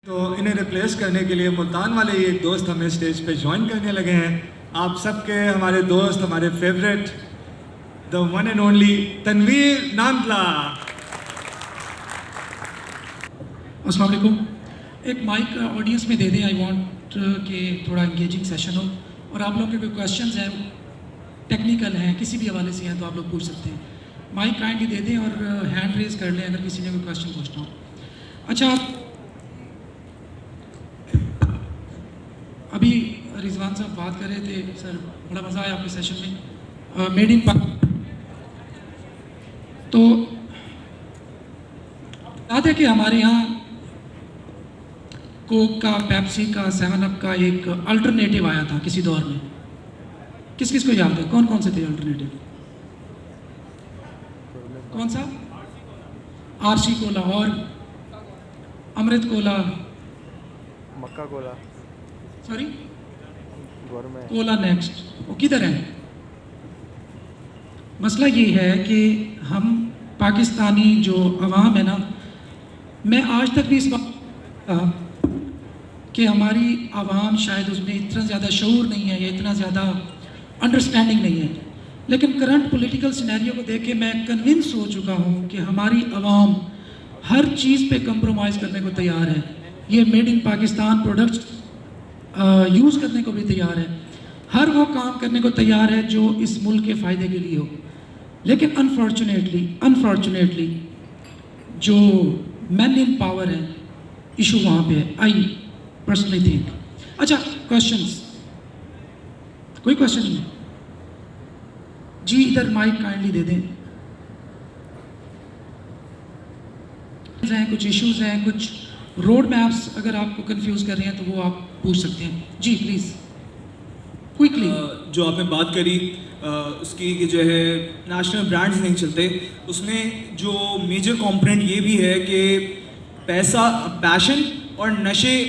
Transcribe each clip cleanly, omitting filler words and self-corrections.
تو انہیں ریپلیس کرنے کے لیے ملتان والے ہی ایک دوست ہمیں اسٹیج پہ جوائن کرنے لگے ہیں. آپ سب کے ہمارے دوست, ہمارے favourite, the one and only Tanveer نامدلا. السلام علیکم. ایک مائک آڈینس میں دے دیں. آئی وانٹ کہ تھوڑا انگیجنگ سیشن ہو, اور آپ لوگوں کے کوئی کویشچنز ہیں, ٹیکنیکل ہیں, کسی بھی حوالے سے ہیں تو آپ لوگ پوچھ سکتے ہیں. مائک کائنڈلی دے دیں اور ہینڈ ریز کر لیں اگر کسی نے کوئی کویشچن پوچھنا ہو. اچھا, ابھی رضوان صاحب بات کر رہے تھے, سر بڑا مزہ آیا آپ کے سیشن میں. میڈ ان تو یاد ہے کہ ہمارے یہاں کوک کا, پیپسی کا, 7 اپ کا ایک الٹرنیٹیو آیا تھا کسی دور میں. کس کس کو یاد ہے؟ کون کون سے تھے الٹرنیٹیو؟ کون سا؟ آر سی کولا اور امرت کولا, مکہ کولا, سوری گورنمنٹ کولا نیکسٹ. وہ کدھر ہے؟ مسئلہ یہ ہے کہ ہم پاکستانی جو عوام ہے نا, میں آج تک بھی اس بات کہا کہ ہماری عوام شاید اس میں اتنا زیادہ شعور نہیں ہے یا اتنا زیادہ انڈرسٹینڈنگ نہیں ہے, لیکن کرنٹ پولیٹیکل سینیریو کو دیکھ کے میں کنونس ہو چکا ہوں کہ ہماری عوام ہر چیز پہ کمپرومائز کرنے کو تیار ہے. یہ made in Pakistan products use کرنے کو بھی تیار ہے, ہر وہ کام کرنے کو تیار ہے جو اس ملک کے فائدے کے لیے ہو. لیکن انفارچونیٹلی جو مین ان پاور ہے, ایشو وہاں پہ ہے. I personally think. اچھا, کوشچنس؟ کوئی کوشچن نہیں جی؟ ادھر مائک کائنڈلی دے دیں. کچھ ایشوز ہیں, کچھ روڈ میپس اگر آپ کو کنفیوز کر رہے ہیں تو وہ آپ پوچھ سکتے ہیں. جی پلیز کوئکلی. جو آپ نے بات کری اس کی کہ جو ہے نیشنل برانڈز نہیں چلتے, اس میں جو میجر کمپوننٹ یہ بھی ہے کہ پیسہ, پیشن اور نشے,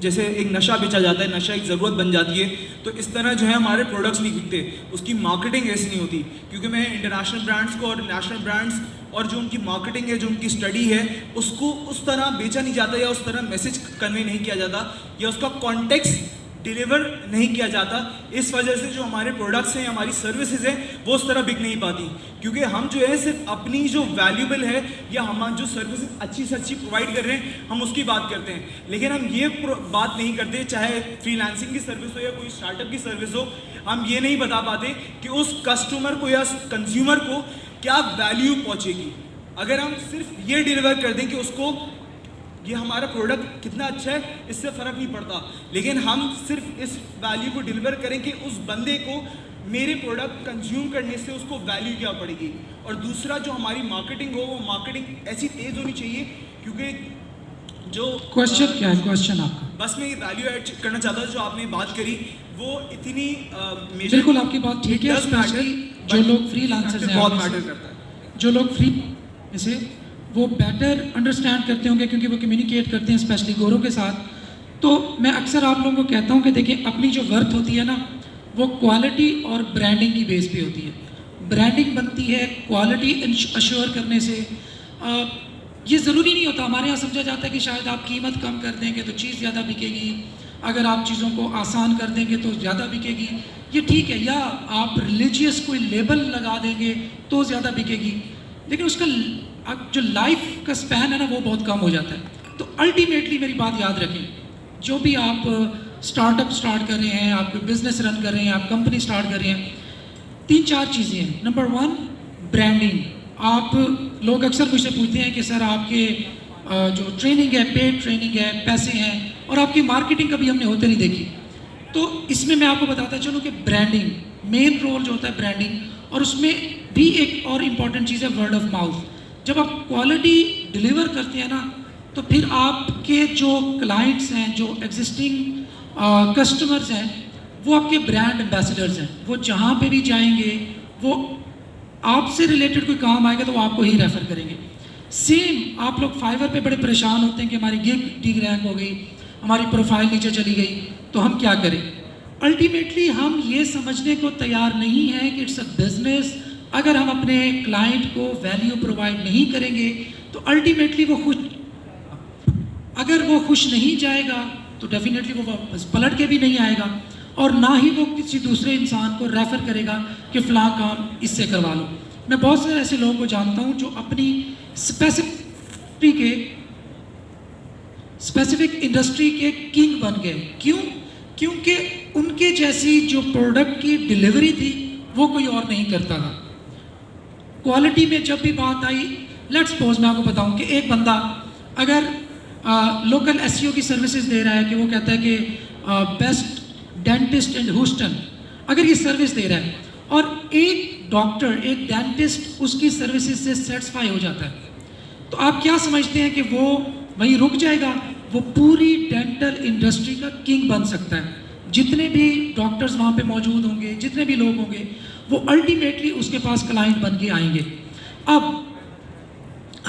جیسے ایک نشہ بیچا جاتا ہے, نشہ ایک ضرورت بن جاتی ہے, تو اس طرح جو ہے ہمارے پروڈکٹس نہیں بکتے, اس کی مارکیٹنگ ایسی نہیں ہوتی. کیونکہ میں انٹرنیشنل برانڈس کو اور نیشنل برانڈس اور جو ان کی مارکیٹنگ ہے, جو ان کی اسٹڈی ہے, اس کو اس طرح بیچا نہیں جاتا یا اس طرح میسج کنوے نہیں کیا جاتا یا اس کا کانٹیکسٹ ڈیلیور نہیں کیا جاتا. اس وجہ سے جو ہمارے پروڈکٹس ہیں, ہماری سروسز ہیں, وہ اس طرح بک نہیں پاتی. کیونکہ ہم جو ہے صرف اپنی جو ویلیوبل ہے یا ہم جو سروسز اچھی سے اچھی پرووائڈ کر رہے ہیں, ہم اس کی بات کرتے ہیں. لیکن ہم یہ بات نہیں کرتے, چاہے فری لانسنگ کی سروس ہو یا کوئی اسٹارٹ اپ کی سروس ہو, ہم یہ نہیں بتا پاتے کہ اس کسٹمر کو یا کنزیومر کو کیا ویلیو پہنچے گی. اگر ہم صرف یہ ڈیلیور کر دیں کہ اس کو یہ ہمارا پروڈکٹ کتنا اچھا ہے, اس سے فرق نہیں پڑتا. لیکن ہم صرف اس ویلیو کو ڈیلیور کریں کہ اس بندے کو میرے پروڈکٹ کنزیوم کرنے سے اس کو ویلیو کیا پڑے گی. اور دوسرا جو ہماری مارکیٹنگ ہو, وہ مارکیٹنگ ایسی تیز ہونی چاہیے, کیونکہ جو کوشچن کیا ہے؟ کوشچن آپ کا بس میں یہ ویلیو ایڈ کرنا چاہتا تھا. جو آپ نے بات کری وہ اتنی بالکل آپ کی بات ٹھیک ہے. اسپیشلی جو لوگ فری لانسرز ہیں, بہت میٹر کرتا ہے. جو لوگ فری میں سے وہ بیٹر انڈرسٹینڈ کرتے ہوں گے کیونکہ وہ کمیونیکیٹ کرتے ہیں اسپیشلی گوروں کے ساتھ. تو میں اکثر آپ لوگوں کو کہتا ہوں کہ دیکھیں, اپنی جو ورتھ ہوتی ہے نا, وہ کوالٹی اور برانڈنگ کی بیس پہ ہوتی ہے. برانڈنگ بنتی ہے کوالٹی اشور کرنے سے. یہ ضروری نہیں ہوتا, ہمارے یہاں سمجھا جاتا ہے کہ شاید آپ قیمت کم کر دیں گے تو چیز زیادہ بکے گی, اگر آپ چیزوں کو آسان کر دیں گے تو زیادہ بکے گی. یہ ٹھیک ہے, یا آپ ریلیجیس کوئی لیبل لگا دیں گے تو زیادہ بکے گی, لیکن اس کا جو لائف کا سپین ہے نا, وہ بہت کم ہو جاتا ہے. تو الٹیمیٹلی میری بات یاد رکھیں, جو بھی آپ اسٹارٹ اپ اسٹارٹ کر رہے ہیں, آپ کو بزنس رن کر رہے ہیں, آپ کمپنی اسٹارٹ کر رہے ہیں, 3-4 چیزیں ہیں. Number 1 branding. آپ لوگ اکثر مجھ سے پوچھتے ہیں کہ سر آپ کے جو ٹریننگ ہے, پیڈ ٹریننگ ہے, پیسے ہیں, اور آپ کی مارکیٹنگ کبھی ہم نے ہوتے نہیں دیکھی. تو اس میں آپ کو بتاتا چلوں کہ برانڈنگ مین رول جو ہوتا ہے برانڈنگ, اور اس میں بھی ایک اور امپورٹنٹ چیز ہے ورڈ آف ماؤتھ. جب آپ کوالٹی ڈیلیور کرتے ہیں نا, تو پھر آپ کے جو کلائنٹس ہیں, جو ایگزسٹنگ کسٹمرز ہیں, وہ آپ کے برانڈ ایمبیسڈرز ہیں. وہ جہاں پہ بھی جائیں گے, وہ آپ سے ریلیٹڈ کوئی کام آئے گا تو وہ آپ کو ہی ریفر کریں گے. سیم آپ لوگ فائیور پہ بڑے پریشان ہوتے ہیں کہ ہماری گگ ڈی رینک ہو گئی, ہماری پروفائل نیچے چلی گئی, تو ہم کیا کریں؟ الٹیمیٹلی ہم یہ سمجھنے کو تیار نہیں ہیں کہ اٹس اے بزنس. اگر ہم اپنے کلائنٹ کو ویلیو پرووائڈ نہیں کریں گے تو الٹیمیٹلی وہ خود اگر وہ خوش نہیں جائے گا تو ڈیفینیٹلی وہ واپس پلٹ کے بھی نہیں آئے گا، اور نہ ہی وہ کسی دوسرے انسان کو ریفر کرے گا کہ فلاں کام اس سے کروا لو۔ میں بہت سے ایسے لوگوں کو جانتا ہوں جو اپنی اسپیسیفک انڈسٹری کے کنگ بن گئے۔ کیوں؟ کیونکہ ان کے جیسی جو پروڈکٹ کی ڈیلیوری تھی وہ کوئی اور نہیں کرتا تھا۔ کوالٹی میں جب بھی بات آئی، لیٹس سپوز میں آپ کو بتاؤں کہ ایک بندہ اگر لوکل ایس سی او کی سروسز دے رہا ہے، کہ وہ کہتا ہے کہ بیسٹ ڈینٹسٹ ان ہیوسٹن، اگر یہ سروس دے رہا ہے اور ایک ڈاکٹر، ایک ڈینٹسٹ اس کی سروسز سے سیٹسفائی ہو جاتا ہے، تو آپ کیا سمجھتے ہیں کہ وہ وہیں رک جائے گا؟ وہ پوری ڈینٹل انڈسٹری کا کنگ بن سکتا ہے۔ جتنے بھی ڈاکٹرز وہاں پہ موجود ہوں گے، جتنے بھی لوگ ہوں گے، وہ الٹیمیٹلی اس کے پاس کلائنٹ بن کے آئیں گے۔ اب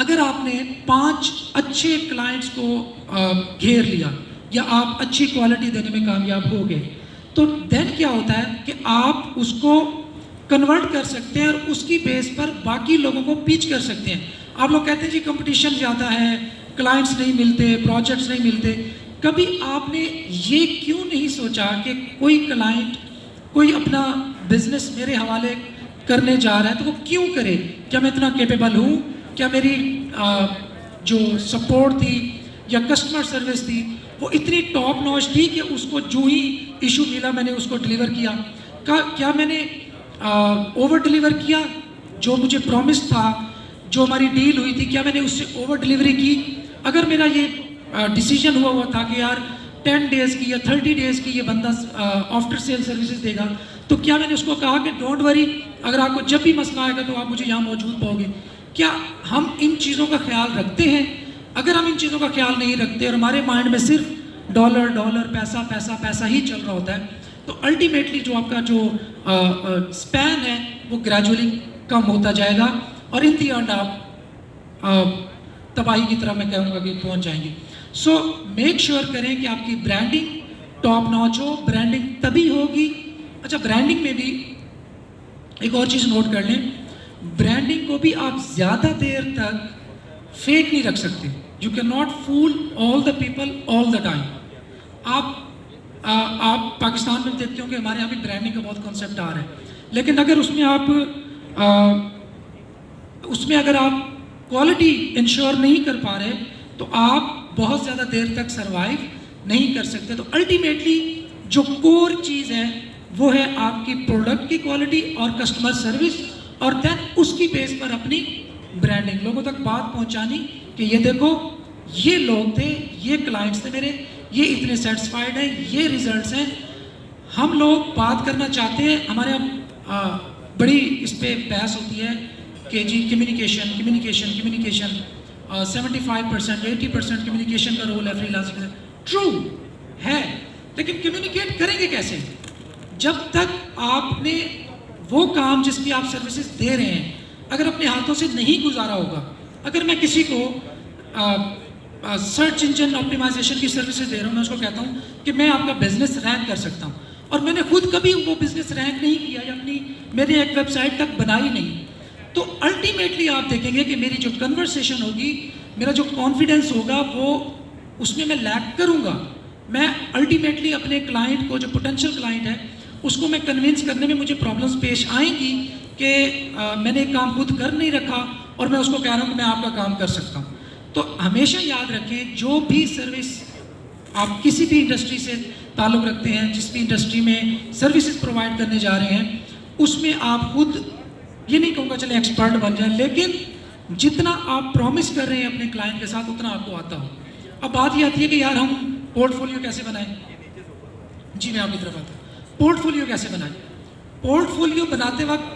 اگر آپ نے 5 اچھے کلائنٹس کو گھیر لیا، یا آپ اچھی کوالٹی دینے میں کامیاب ہو گئے، تو دین کیا ہوتا ہے کہ آپ اس کو کنورٹ کر سکتے ہیں اور اس کی بیس پر باقی لوگوں کو پیچ کر سکتے ہیں۔ آپ لوگ کہتے ہیں جی کمپٹیشن زیادہ ہے، کلائنٹس نہیں ملتے، پروجیکٹس نہیں ملتے۔ کبھی آپ نے یہ کیوں نہیں سوچا کہ کوئی کلائنٹ کوئی اپنا بزنس میرے حوالے کرنے جا رہا ہے تو وہ کیوں کرے؟ کیا میں اتنا کیپیبل ہوں؟ کیا میری جو سپورٹ تھی یا کسٹمر سروس تھی وہ اتنی ٹاپ نوچ تھی کہ اس کو جو ہی ایشو ملا میں نے اس کو ڈلیور کیا؟ کیا میں نے اوور ڈلیور کیا؟ جو مجھے پرومس تھا، جو ہماری ڈیل ہوئی تھی، کیا میں نے اس سے اوور ڈلیوری کی؟ اگر میرا یہ ڈیسیجن ہوا تھا کہ یار 10 ڈیز کی یا 30 ڈیز کی یہ بندہ آفٹر سیل سروسز دے گا، تو کیا میں نے اس کو کہا کہ ڈونٹ وری، اگر آپ کو جب بھی مسئلہ آئے گا تو آپ مجھے یہاں موجود پاؤ گے؟ کیا ہم ان چیزوں کا خیال رکھتے ہیں؟ اگر ہم ان چیزوں کا خیال نہیں رکھتے اور ہمارے مائنڈ میں صرف ڈالر ڈالر، پیسہ پیسہ پیسہ ہی چل رہا ہوتا ہے، تو الٹیمیٹلی جو آپ کا جو اسپین ہے وہ گریجولی کم ہوتا جائے گا، اور ان دی اینڈ آپ تباہی کی طرح میں کہوں گا کہ پہنچ جائیں گے۔ سو میک شیور کریں کہ آپ کی برانڈنگ ٹاپ ناچ ہو۔ برانڈنگ تبھی ہوگی، اچھا برانڈنگ میں بھی ایک اور چیز نوٹ کر لیں، برانڈنگ کو بھی آپ زیادہ دیر تک فیک نہیں رکھ سکتے۔ You can not fool all the people all the time. آپ پاکستان میں دیکھتے ہوں کہ ہمارے یہاں بھی برانڈنگ کا بہت کنسیپٹ آ رہا ہے، لیکن اگر اس میں اگر آپ کوالٹی انشور نہیں کر پا رہے تو آپ بہت زیادہ دیر تک سروائیو نہیں کر سکتے۔ تو الٹیمیٹلی جو کور چیز ہے وہ ہے آپ کی پروڈکٹ کی کوالٹی اور کسٹمر سروس، اور دین اس کی بیس پر اپنی برانڈنگ، لوگوں تک بات پہنچانی کہ یہ دیکھو یہ لوگ تھے، یہ کلائنٹس تھے میرے، یہ اتنے سیٹسفائیڈ ہیں، یہ ریزلٹس ہیں۔ ہم لوگ بات کرنا چاہتے ہیں، ہمارے یہاں بڑی اس پہ بحث ہوتی ہے کہ جی کمیونیکیشن 75% 80% کمیونیکیشن کا رول ہے فری لانسنگ میں۔ ٹرو ہے، لیکن کمیونیکیٹ کریں گے کیسے؟ جب تک آپ نے وہ کام جس کی آپ سروسز دے رہے ہیں اگر اپنے ہاتھوں سے نہیں گزارا ہوگا۔ اگر میں کسی کو سرچ انجن آپٹیمائزیشن کی سروسز دے رہا ہوں، میں اس کو کہتا ہوں کہ میں آپ کا بزنس رینک کر سکتا ہوں، اور میں نے خود کبھی وہ بزنس رینک نہیں کیا یا میری ایک ویب سائٹ تک بنائی نہیں، تو الٹیمیٹلی آپ دیکھیں گے کہ میری جو کنورسیشن ہوگی، میرا جو کانفیڈنس ہوگا، وہ اس میں لیک کروں گا۔ میں الٹیمیٹلی اپنے کلائنٹ کو، جو پوٹینشیل کلائنٹ ہے، اس کو میں کنونس کرنے میں مجھے پرابلمس پیش آئیں گی کہ میں نے کام خود کر نہیں رکھا اور میں اس کو کہہ رہا ہوں کہ میں آپ کا کام کر سکتا ہوں۔ تو ہمیشہ یاد رکھیں، جو بھی سروس آپ کسی بھی انڈسٹری سے تعلق رکھتے ہیں، جس بھی انڈسٹری میں سروسز پرووائڈ کرنے جا رہے ہیں، اس میں آپ خود یہ نہیں کہوں گا چلیں ایکسپرٹ بن جائیں، لیکن جتنا آپ پرومس کر رہے ہیں اپنے کلائنٹ کے ساتھ اتنا آپ کو آتا ہو۔ اب بات یہ آتی ہے کہ یار ہم پورٹ فولیو کیسے بنائیں؟ جی میں آپ کی طرف آتا ہوں، پورٹ فولیو کیسے بنائیں؟ پورٹ فولیو بناتے وقت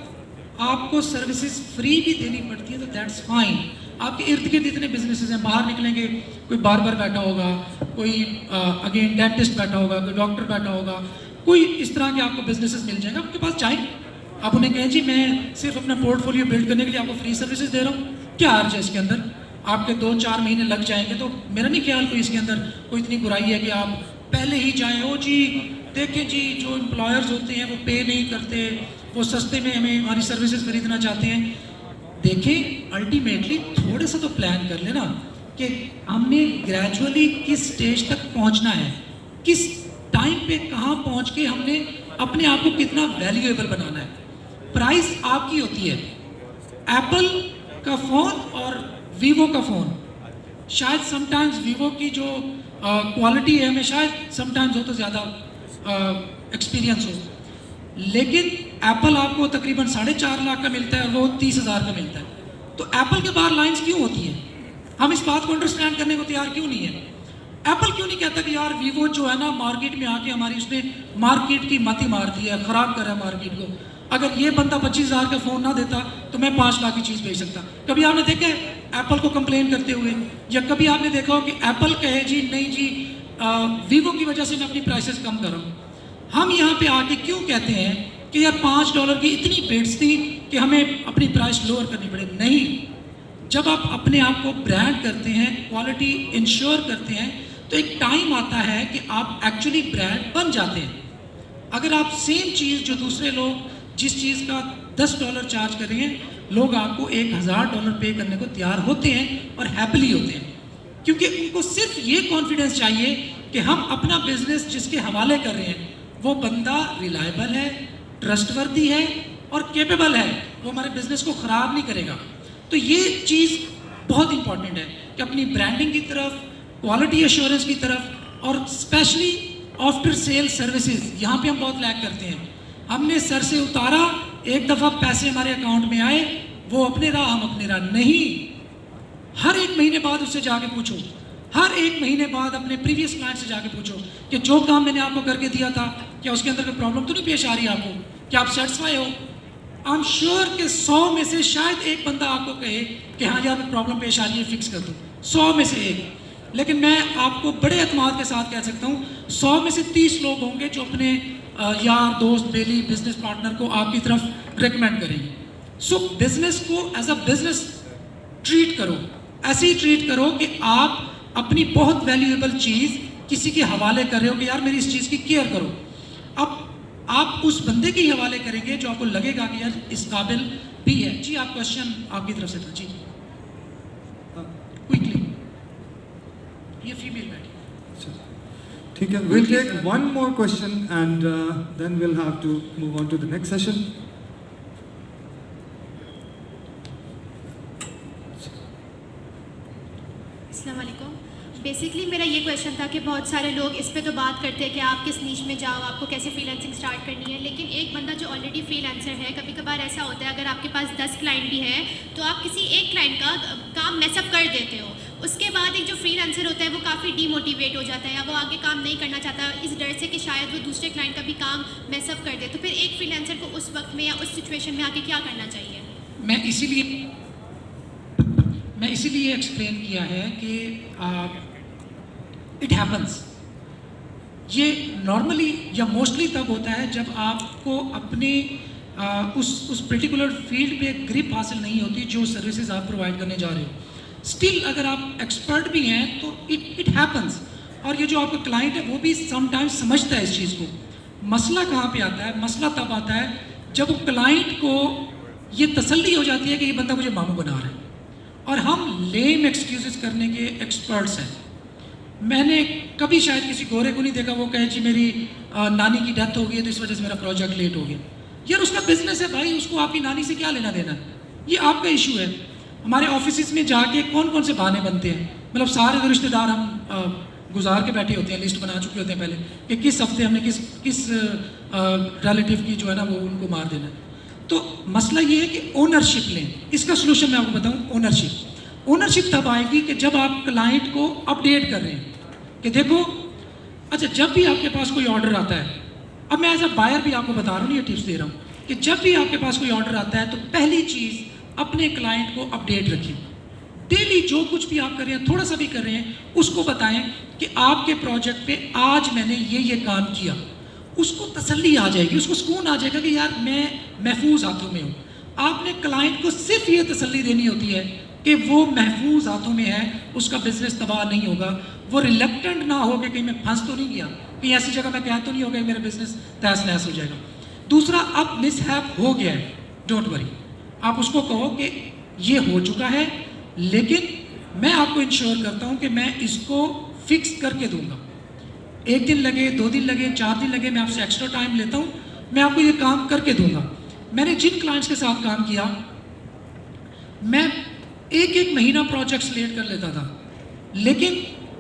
آپ کو سروسز فری بھی دینی پڑتی ہے، تو دیٹس فائن۔ آپ کے ارد گرد اتنے بزنسز ہیں، باہر نکلیں گے کوئی باربر بیٹھا ہوگا، کوئی اگین ڈینٹسٹ بیٹھا ہوگا، کوئی ڈاکٹر بیٹھا ہوگا، کوئی اس طرح کے آپ کو بزنسز مل جائیں گے، آپ کے پاس جائیں، آپ انہیں کہیں جی میں صرف اپنا پورٹ فولیو بلڈ کرنے کے لیے آپ کو فری سروسز دے رہا ہوں، کیا عرض ہے اس کے اندر؟ آپ کے 2-4 مہینے لگ جائیں گے، تو میرا نہیں خیال کوئی اس کے اندر کوئی اتنی برائی ہے کہ آپ پہلے ہی جائیں، او جی دیکھیں جی جو امپلائرز ہوتے ہیں وہ پے نہیں کرتے، وہ سستے میں ہماری سروسز خریدنا چاہتے ہیں۔ دیکھیں الٹیمیٹلی تھوڑے سا تو پلان کر لینا کہ ہم نے گریجولی کس سٹیج تک پہنچنا ہے, کس ٹائم پہ کہاں پہنچ کے ہم نے اپنے آپ کو کتنا ویلیویبل بنانا ہے. پرائز آپ کی ہوتی ہے. ایپل کا فون اور ویوو کا فون, شاید سم ٹائمز ویوو کی جو کوالٹی ہے ہمیں شاید سم ٹائمز ہو تو زیادہ ایکسپیرینس ہو, لیکن ایپل آپ کو تقریباً 4.5 لاکھ کا ملتا ہے اور وہ 30,000 کا ملتا ہے. تو ایپل کے باہر لائنز کیوں ہوتی ہیں؟ ہم اس بات کو انڈرسٹینڈ کرنے کو تیار کیوں نہیں ہے؟ ایپل کیوں نہیں کہتا کہ یار ویوو جو ہے نا مارکیٹ میں آ کے ہماری اس نے مارکیٹ کی متی مار دی ہے, خراب کرا ہے مارکیٹ کو. اگر یہ بندہ 25,000 کا فون نہ دیتا تو میں 5 لاکھ کی چیز بیچ سکتا. کبھی آپ نے دیکھا ہے ایپل کو کمپلین کرتے ہوئے, یا کبھی آپ نے دیکھا ہو کہ ایپل کہے جی نہیں جی ویوو کی وجہ سے میں اپنی پرائسز کم کر رہا ہوں. ہم یہاں پہ آ کے کیوں کہتے ہیں کہ یار $5 کی اتنی بیٹس تھی کہ ہمیں اپنی پرائس لوور کرنی پڑے؟ نہیں, جب آپ اپنے آپ کو برانڈ کرتے ہیں, کوالٹی انشور کرتے ہیں, تو ایک ٹائم آتا ہے کہ آپ ایکچولی برانڈ بن جاتے ہیں. اگر آپ سیم چیز جو دوسرے لوگ جس چیز کا $10 چارج کر رہے ہیں, لوگ آپ کو $1,000 پے کرنے کو تیار ہوتے ہیں اور ہیپلی ہوتے ہیں, کیونکہ ان کو صرف یہ کانفیڈنس چاہیے کہ ہم اپنا بزنس جس کے حوالے کر رہے ہیں وہ بندہ ریلائبل ہے, ٹرسٹ وردی ہے اور کیپیبل ہے, وہ ہمارے بزنس کو خراب نہیں کرے گا. تو یہ چیز بہت امپورٹنٹ ہے کہ اپنی برانڈنگ کی طرف, کوالٹی ایشورنس کی طرف, اور اسپیشلی آفٹر سیل سروسز, یہاں پہ ہم بہت لیک کرتے ہیں. ہم نے سر سے اتارا, ایک دفعہ پیسے ہمارے اکاؤنٹ میں آئے, وہ اپنے راہ ہم اپنے راہ. نہیں, ہر 1 مہینے بعد اس سے جا کے پوچھو, ہر 1 مہینے بعد اپنے پریویس کلائنٹ سے جا کے پوچھو کہ جو کام میں نے آپ کو کر کے دیا تھا کیا اس کے اندر کوئی پرابلم تو نہیں پیش آ رہی ہے آپ کو, کیا آپ satisfy who? I am sure کہ 100 میں سے شاید 1 بندہ آپ کو کہے کہ ہاں یار پرابلم پیش آ رہی ہے, فکس کر دو. 100 میں سے 1. لیکن میں آپ کو بڑے اعتماد کے ساتھ کہہ سکتا ہوں 100 میں سے 30 لوگ ہوں گے جو اپنے یار دوست بیلی بزنس پارٹنر کو آپ کی طرف ریکمینڈ کریں گے. سو بزنس کو ایز اے بزنس ٹریٹ کرو, ایسے ہی ٹریٹ کرو کہ آپ اپنی بہت ویلیویبل چیز کسی کے حوالے کر رہے ہو کہ یار میری اس چیز کی کیئر کرو. اب آپ اس بندے کے حوالے کریں گے جو آپ کو لگے گا کہ یار اس قابل بھی ہے. جی آپ کوشچن آپ کی طرف سے تھا. جی کوئکلی, یہ فیمیل بیٹھی. ٹھیک ہے, we'll take one more question and then we'll have to move on to the next session. السلام علیکم. بیسکلی میرا یہ کویشچن تھا کہ بہت سارے لوگ اس پہ تو بات کرتے ہیں کہ آپ کس نیش میں جاؤ, آپ کو کیسے فری لانسنگ اسٹارٹ کرنی ہے, لیکن ایک بندہ جو آلریڈی فری لانسر ہے, کبھی کبھار ایسا ہوتا ہے اگر آپ کے پاس 10 کلائنٹ بھی ہے تو آپ کسی ایک کلائنٹ کا کام میس اپ کر دیتے ہو, اس کے بعد ایک جو فری لانسر ہوتا ہے وہ کافی ڈی موٹیویٹ ہو جاتا ہے, یا وہ آگے کام نہیں کرنا چاہتا اس ڈر سے کہ شاید وہ دوسرے کلائنٹ کا بھی کام میس اپ کر دے. تو پھر ایک فری لانسر کو اس وقت میں یا اس سچویشن میں آ کے کیا کرنا چاہیے؟ میں اسی لیے ایکسپلین کیا ہے کہ اٹ ہیپنس. یہ نارملی یا موسٹلی تب ہوتا ہے جب آپ کو اپنے اس پرٹیکولر فیلڈ پہ گرپ حاصل نہیں ہوتی جو سروسز آپ پرووائڈ کرنے جا رہے ہو. اسٹل اگر آپ ایکسپرٹ بھی ہیں تو اٹ ہیپنس. اور یہ جو آپ کا کلائنٹ ہے وہ بھی سم ٹائمز سمجھتا ہے اس چیز کو. مسئلہ کہاں پہ آتا ہے؟ مسئلہ تب آتا ہے جب وہ کلائنٹ کو یہ تسلی ہو جاتی ہے کہ یہ بندہ مجھے ماموں بنا رہا ہے, اور ہم لیم ایکسکیوزز کرنے کے ایکسپرٹس ہیں. میں نے کبھی شاید کسی گورے کو نہیں دیکھا وہ کہے جی میری نانی کی ڈیتھ ہو گئی ہے تو اس وجہ سے میرا پروجیکٹ لیٹ ہو گیا. یار اس کا بزنس ہے بھائی, اس کو آپ کی نانی سے کیا لینا دینا ہے, یہ آپ کا ایشو ہے. ہمارے آفیسز میں جا کے کون کون سے بہانے بنتے ہیں, مطلب سارے رشتہ دار ہم گزار کے بیٹھے ہوتے ہیں, لسٹ بنا چکے ہوتے ہیں پہلے کہ کس ہفتے ہم نے کس ریلیٹیو کی جو ہے نا وہ ان کو مار دینا ہے. تو مسئلہ یہ ہے کہ اونرشپ لیں. اس کا سلوشن میں آپ کو بتاؤں, اونرشپ تب آئے گی کہ جب آپ کلائنٹ کو اپڈیٹ کر رہے ہیں کہ دیکھو اچھا جب بھی آپ کے پاس کوئی آرڈر آتا ہے, اب میں ایز اے بائر بھی آپ کو بتا رہا ہوں, یہ ٹپس دے رہا ہوں کہ جب بھی آپ کے پاس کوئی آرڈر آتا ہے تو پہلی چیز اپنے کلائنٹ کو اپڈیٹ رکھیں. ڈیلی جو کچھ بھی آپ کر رہے ہیں, تھوڑا سا بھی کر رہے ہیں, اس کو بتائیں کہ آپ کے پروجیکٹ پہ آج میں نے یہ کام کیا. اس کو تسلی آ جائے گی, اس کو سکون آ جائے گا کہ یار میں محفوظ ہاتھوں میں ہوں. آپ نے کلائنٹ کو صرف یہ تسلی دینی ہوتی ہے کہ وہ محفوظ ہاتھوں میں ہے, اس کا بزنس تباہ نہیں ہوگا, وہ ریلیکٹنٹ نہ ہو کہ کہیں میں پھنس تو نہیں گیا, کہیں ایسی جگہ میں کہہ تو نہیں ہوگا کہ میرا بزنس تہس نہس ہو جائے گا. دوسرا, اب مس ہیپ ہو گیا ہے, ڈونٹ وری, آپ اس کو کہو کہ یہ ہو چکا ہے لیکن میں آپ کو انشور کرتا ہوں کہ میں اس کو فکس کر کے دوں گا. 1 دن لگے, 2 دن لگے, 4 دن لگے, میں آپ سے ایکسٹرا ٹائم لیتا ہوں, میں آپ کو یہ کام کر کے دوں گا. میں نے جن کلائنٹس کے ساتھ کام کیا, میں 1 مہینہ پروجیکٹس لیٹ کر لیتا تھا, لیکن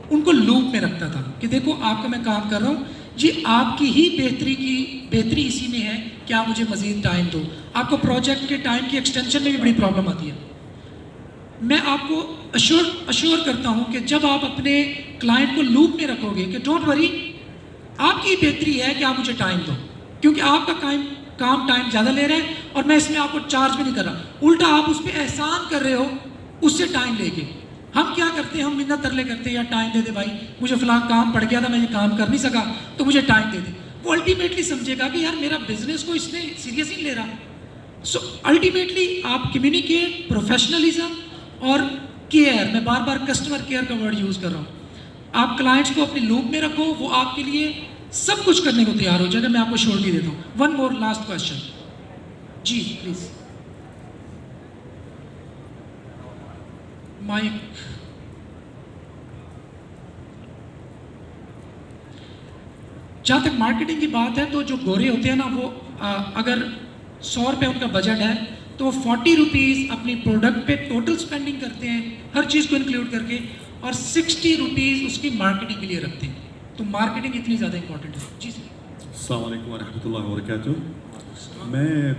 ان کو لوپ میں رکھتا تھا کہ دیکھو آپ کا میں کام کر رہا ہوں, جی آپ کی ہی بہتری اسی میں ہے کہ آپ مجھے مزید ٹائم دو. آپ کو پروجیکٹ کے ٹائم کی ایکسٹینشن میں بھی بڑی پرابلم آتی ہے. میں آپ کو اشور کرتا ہوں کہ جب آپ اپنے کلائنٹ کو لوپ میں رکھو گے کہ ڈونٹ وری, آپ کی بہتری ہے کہ آپ مجھے ٹائم دو, کیونکہ آپ کا کام ٹائم زیادہ لے رہے ہیں اور میں اس میں آپ کو چارج بھی نہیں کر رہا, الٹا آپ اس پہ احسان کر رہے ہو اس سے ٹائم لے کے. ہم کیا کرتے ہیں, ہم منت ترلے کرتے ہیں, یا ٹائم دے دے بھائی, مجھے فلاں کام پڑ گیا تھا, میں یہ کام کر نہیں سکا تو مجھے ٹائم دے دے. وہ الٹیمیٹلی سمجھے گا کہ یار میرا بزنس کو اس نے سیریس نہیں لے رہا. سو الٹیمیٹلی آپ کمیونیکیٹ, پروفیشنلزم اور کیئر, میں بار بار کسٹمر کیئر کا ورڈ یوز کر رہا ہوں, آپ کلائنٹس کو اپنی لوپ میں رکھو, وہ آپ کے لیے سب کچھ کرنے کو تیار ہو جائے گا. میں آپ کو شورٹی دیتا ہوں. ون مور لاسٹ کوشچن, جی پلیز مائک. جہاں تک مارکیٹنگ کی بات ہے تو جو گورے ہوتے ہیں نا, وہ اگر 100 روپے ان کا بجٹ ہے تو وہ 40 روپیز اپنی پروڈکٹ پہ ٹوٹل اسپینڈنگ کرتے ہیں, ہر چیز کو انکلوڈ کر کے, اور 60 روپیز اس کی مارکیٹنگ کے لیے رکھتے ہیں. تو مارکیٹنگ اتنی زیادہ امپورٹنٹ ہے. جی سر. السلام علیکم ورحمۃ اللہ وبرکاتہ. میں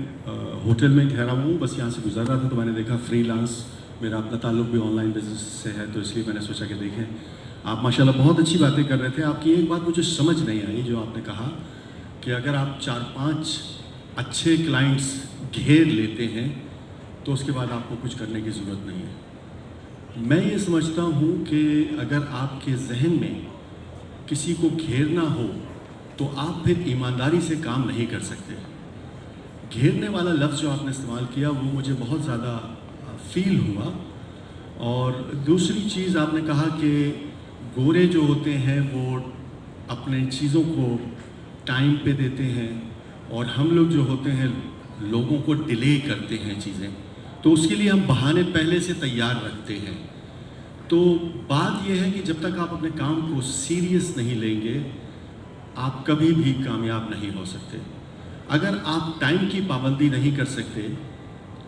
ہوٹل میں ٹھہرا ہوں, بس یہاں سے گزر رہا تھا تو میں نے دیکھا فری لانس, میرا اپنا تعلق بھی آن لائن بزنس سے ہے, تو اس لیے میں نے سوچا کہ دیکھیں آپ ماشاء اللہ بہت اچھی باتیں کر رہے تھے. آپ کی ایک بات مجھے سمجھ نہیں آئی جو آپ نے کہا کہ اگر آپ 4-5 اچھے کلائنٹس گھیر لیتے ہیں تو اس کے بعد آپ کو کچھ کرنے کی ضرورت نہیں ہے. میں یہ سمجھتا ہوں کہ اگر آپ کے ذہن میں کسی کو گھیرنا ہو تو آپ پھر ایمانداری سے کام نہیں کر سکتے. گھیرنے والا لفظ جو آپ نے استعمال کیا وہ مجھے بہت زیادہ فیل ہوا. اور دوسری چیز آپ نے کہا کہ گورے جو ہوتے ہیں وہ اپنے چیزوں کو ٹائم پہ دیتے ہیں اور ہم لوگ جو ہوتے ہیں لوگوں کو ڈیلے کرتے ہیں چیزیں, تو اس کے لیے ہم بہانے پہلے سے تیار رکھتے ہیں. تو بات یہ ہے کہ جب تک آپ اپنے کام کو سیریس نہیں لیں گے آپ کبھی بھی کامیاب نہیں ہو سکتے. اگر آپ ٹائم کی پابندی نہیں کر سکتے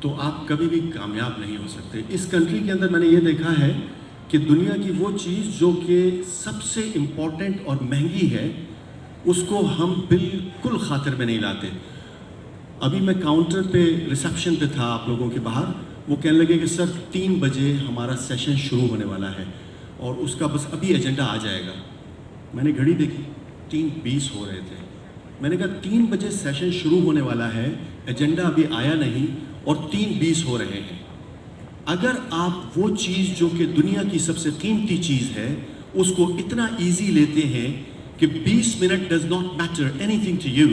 تو آپ کبھی بھی کامیاب نہیں ہو سکتے. اس کنٹری کے اندر میں نے یہ دیکھا ہے کہ دنیا کی وہ چیز جو کہ سب سے امپورٹنٹ اور مہنگی ہے اس کو ہم بالکل خاطر میں نہیں لاتے. ابھی میں کاؤنٹر پہ ریسیپشن پہ تھا آپ لوگوں کے باہر, وہ کہنے لگے کہ سر 3 بجے ہمارا سیشن شروع ہونے والا ہے اور اس کا بس ابھی ایجنڈا آ جائے گا. میں نے گھڑی دیکھی 3:20 ہو رہے تھے. میں نے کہا 3 بجے سیشن شروع ہونے والا ہے, ایجنڈا ابھی آیا نہیں اور 3:20 ہو رہے ہیں. اگر آپ وہ چیز جو کہ دنیا کی سب سے قیمتی چیز ہے اس کو اتنا ایزی لیتے ہیں کہ 20 minute does not matter anything to you,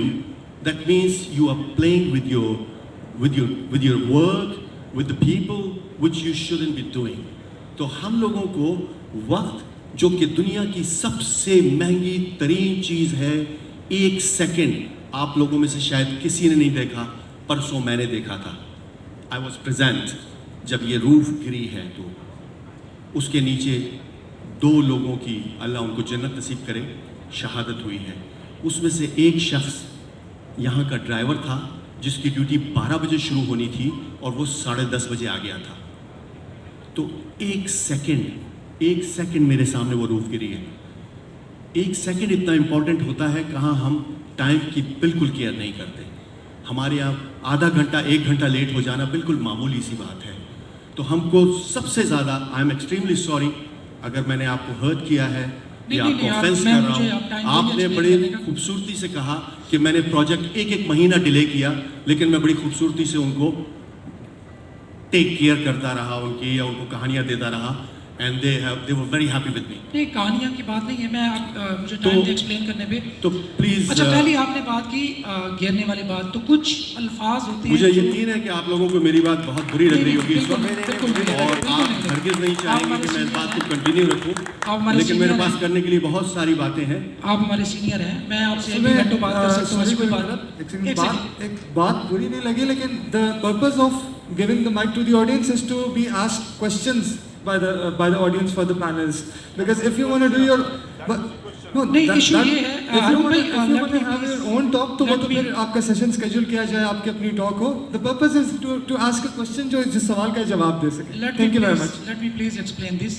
that means you are playing with your work, with the people which you shouldn't be doing. تو ہم لوگوں کو وقت جو کہ دنیا کی سب سے مہنگی ترین چیز ہے, 1 سیکنڈ آپ لوگوں میں سے شاید کسی نے نہیں دیکھا, پرسوں میں نے دیکھا تھا. آئی واز پریزنٹ جب یہ روف گری ہے تو اس کے نیچے 2 لوگوں کی اللہ ان کو جنت نصیب کرے شہادت ہوئی ہے. اس میں سے ایک شخص یہاں کا ڈرائیور تھا جس کی ڈیوٹی 12 بجے شروع ہونی تھی اور وہ 10:30 بجے آ گیا تھا. تو 1 سیکنڈ میرے سامنے وہ روف گری ہے. 1 سیکنڈ اتنا امپورٹنٹ ہوتا ہے, کہاں ہم ٹائم کی بالکل کیئر نہیں کرتے. ہمارے یہاں آدھا گھنٹہ 1 گھنٹہ لیٹ ہو جانا بالکل معمولی سی بات ہے. تو ہم کو سب سے زیادہ آئی ایم ایکسٹریملی سوری اگر میں نے آپ کو ہرٹ کیا ہے یا آپ کو آفینس کر رہا ہوں. آپ نے بڑی خوبصورتی سے کہا کہ میں نے پروجیکٹ 1 مہینہ ڈیلے کیا, لیکن میں بڑی خوبصورتی سے ان کو ٹیک کیئر کرتا رہا ان کی, یا ان کو کہانیاں دیتا رہا, and they were very happy with me. نہیں, کہانیاں کی بات نہیں ہے, میں مجھے ٹائم دے ایکسپلین کرنے پہ. تو پلیز اچھا, پہلی آپ نے بات کی گھیرنے والی بات, تو کچھ الفاظ ہوتے ہیں مجھے یقین ہے کہ آپ لوگوں کو میری بات بہت بری لگ رہی ہوگی اس وقت, اور آپ ہرگز نہیں چاہیں گے کہ میں اس بات کو کنٹینیو رکھوں, لیکن میرے پاس کرنے کے لیے بہت ساری باتیں ہیں. آپ ہمارے سینئر ہیں, میں آپ سے ایک گھنٹوں بات کر سکتا ہوں, ایسی کوئی بات. ایک بات بری نہیں لگی, لیکن the purpose of giving the mic to the audience is to be asked questions by the audience for the panels, because if you want to do your no, نہیں issue یہ ہے if you want to have your own talk تو وہ تو let me- پھر آپ کا session schedule کیا جائے, آپ کی اپنی talk who. the purpose is to ask a question جو جس سوال کا جواب دے سکے. Thank you very much. Let me please explain this.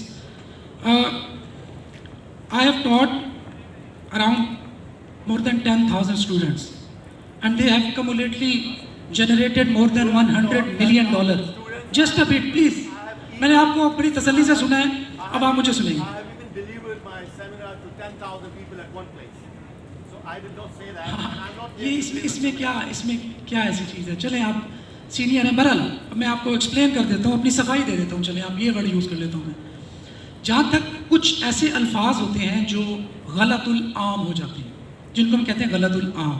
I have taught around more than 10,000 students, and they have cumulatively generated more than $100 million. Just a bit, please. میں نے آپ کو بڑی تسلی سے سنا ہے, اب آپ مجھے سنیں گے. I have even delivered my seminar to 10,000 people at one place. So I did not say that. And I'm not یہ here to اس میں کیا ایسی چیز ہے؟ چلیں آپ سینئر ہیں. بہرحال میں آپ کو ایکسپلین کر دیتا ہوں, اپنی صفائی دے دیتا ہوں. چلیں آپ یہ ورڈ یوز کر لیتا ہوں میں. جہاں تک کچھ ایسے الفاظ ہوتے ہیں جو غلط العام ہو جاتے ہیں, جن کو ہم کہتے ہیں غلط العام.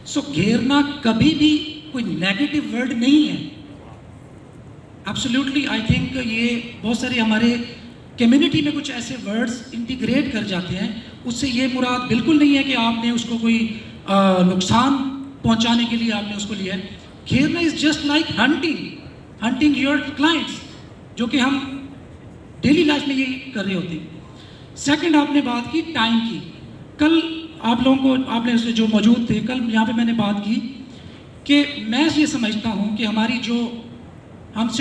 سو گھیرنا کبھی بھی کوئی نیگیٹو ورڈ نہیں ہے. ایبسلیوٹلی آئی تھنک یہ بہت سارے ہمارے کمیونٹی میں کچھ ایسے ورڈز انٹیگریٹ کر جاتے ہیں. اس سے یہ مراد بالکل نہیں ہے کہ آپ نے اس کو کوئی نقصان پہنچانے کے لیے آپ نے اس کو لیا ہے. گھیرنا is just like hunting your clients, جو کہ ہم ڈیلی لائف میں یہ کر رہے ہوتے ہیں. سیکنڈ, آپ نے بات کی ٹائم کی. کل آپ لوگوں کو, آپ نے جو موجود تھے, کل یہاں پہ میں نے بات کی کہ میں یہ سمجھتا ہوں کہ ہماری جو ہم سے